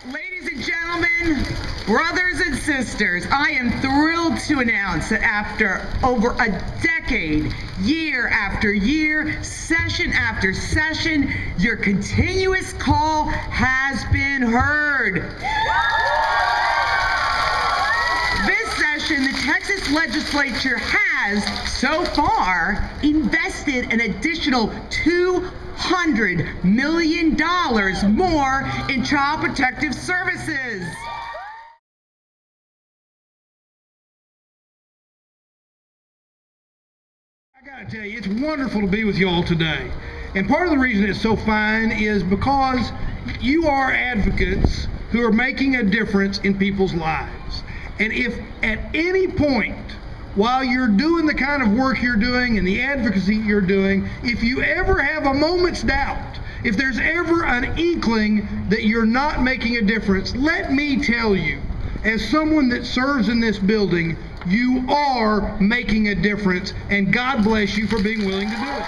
Ladies and gentlemen, brothers and sisters, I am thrilled to announce that after over a decade, year after year, session after session, your continuous call has been heard. This session, the Texas legislature has, so far, invested an additional $200 million more in Child Protective Services. I gotta tell you, it's wonderful to be with you all today. And part of the reason it's so fine is because you are advocates who are making a difference in people's lives. And if at any point while you're doing the kind of work you're doing and the advocacy you're doing, if you ever have a moment's doubt, if there's ever an inkling that you're not making a difference, let me tell you, as someone that serves in this building, you are making a difference, and God bless you for being willing to do it.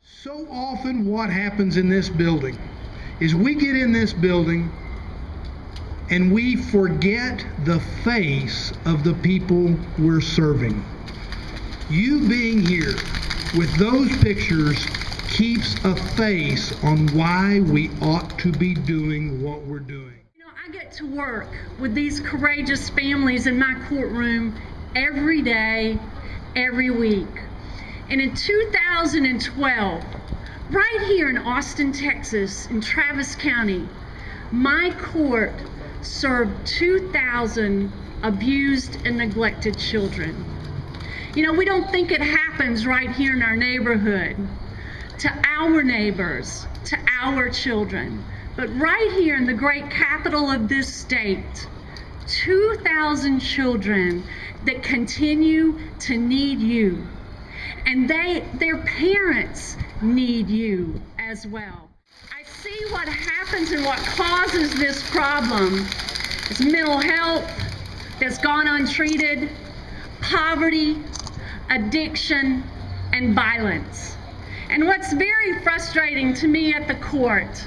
So often what happens in this building is we get in this building and we forget the face of the people we're serving. You being here with those pictures keeps a face on why we ought to be doing what we're doing. You know, I get to work with these courageous families in my courtroom every day, every week. And in 2012, right here in Austin, Texas, in Travis County, my court served 2,000 abused and neglected children. You know, we don't think it happens right here in our neighborhood, to our neighbors, to our children. But right here in the great capital of this state, 2,000 children that continue to need you. And their parents need you as well. I see what happens and what causes this problem is mental health that's gone untreated, poverty, addiction, and violence. And what's very frustrating to me at the court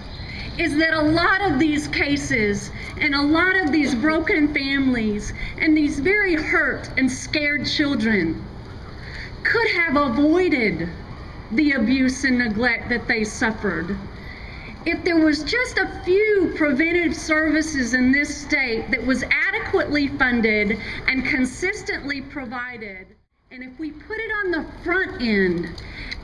is that a lot of these cases and a lot of these broken families and these very hurt and scared children could have avoided the abuse and neglect that they suffered if there was just a few preventive services in this state that was adequately funded and consistently provided. And if we put it on the front end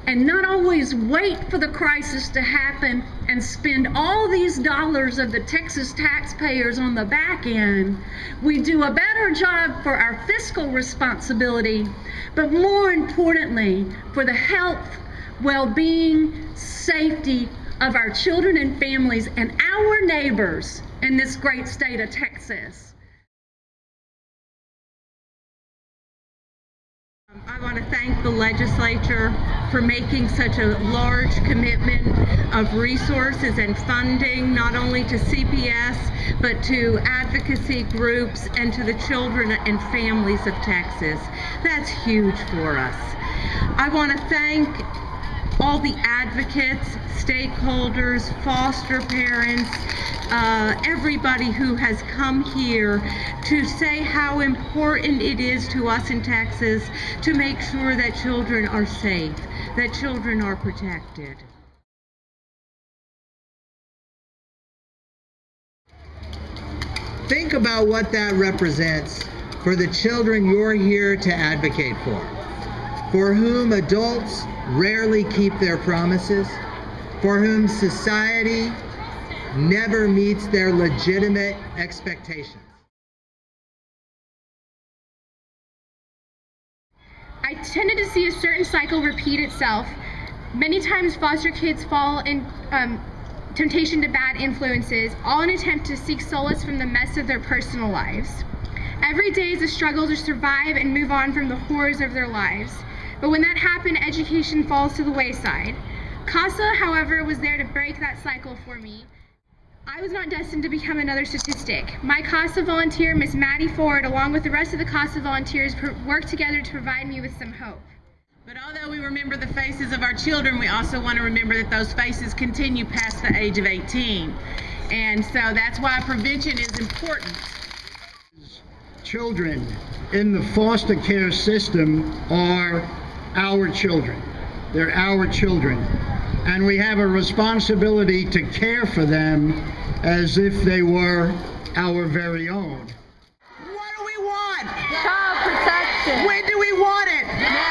and not always wait for the crisis to happen and spend all these dollars of the Texas taxpayers on the back end, we do a better job for our fiscal responsibility, but more importantly, for the health, well-being, safety of our children and families and our neighbors in this great state of Texas. I want to thank the legislature for making such a large commitment of resources and funding, not only to CPS, but to advocacy groups and to the children and families of Texas. That's huge for us. I want to thank all the advocates, stakeholders, foster parents, everybody who has come here to say how important it is to us in Texas to make sure that children are safe, that children are protected. Think about what that represents for the children you're here to advocate for whom adults rarely keep their promises, for whom society never meets their legitimate expectations. I tended to see a certain cycle repeat itself. Many times foster kids fall in temptation to bad influences, all in an attempt to seek solace from the mess of their personal lives. Every day is a struggle to survive and move on from the horrors of their lives. But when that happened, education falls to the wayside. CASA, however, was there to break that cycle for me. I was not destined to become another statistic. My CASA volunteer, Miss Maddie Ford, along with the rest of the CASA volunteers, worked together to provide me with some hope. But although we remember the faces of our children, we also want to remember that those faces continue past the age of 18. And so that's why prevention is important. Children in the foster care system are our children. They're our children. And we have a responsibility to care for them as if they were our very own. What do we want? Child protection. When do we want it?